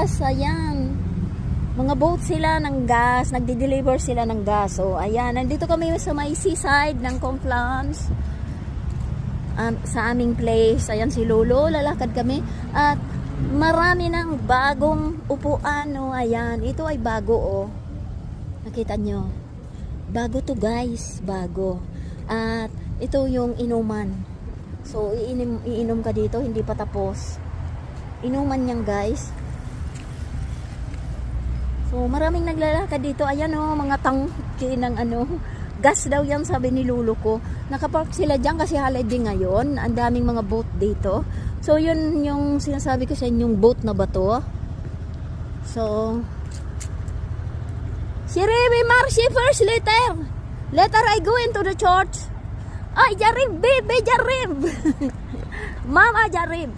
gas, ayan. Mga boat sila ng gas, nagde-deliver sila ng gas. So, ayan, nandito kami sa may seaside ng Conflans. Sa aming place, ayan si Lolo, lalakad kami. At marami ng bagong upuan, no? Ayan, ito ay bago, oh. Nakita nyo? Bago to guys, bago. At ito yung inuman. So, iinom ka dito, hindi pa tapos. Inuman yan guys. So, maraming naglalakad dito. Ayan o, mga tangke ng gas daw yan, sabi ni Lolo ko. Nakapark sila dyan kasi holiday ngayon. Ang daming mga boat dito. So, yun yung sinasabi ko sa inyong boat na bato. So, si Rebe Marcy first letter. Letter I go into the church. Ay, Jarib, baby, Jarib. Mama, Jarib.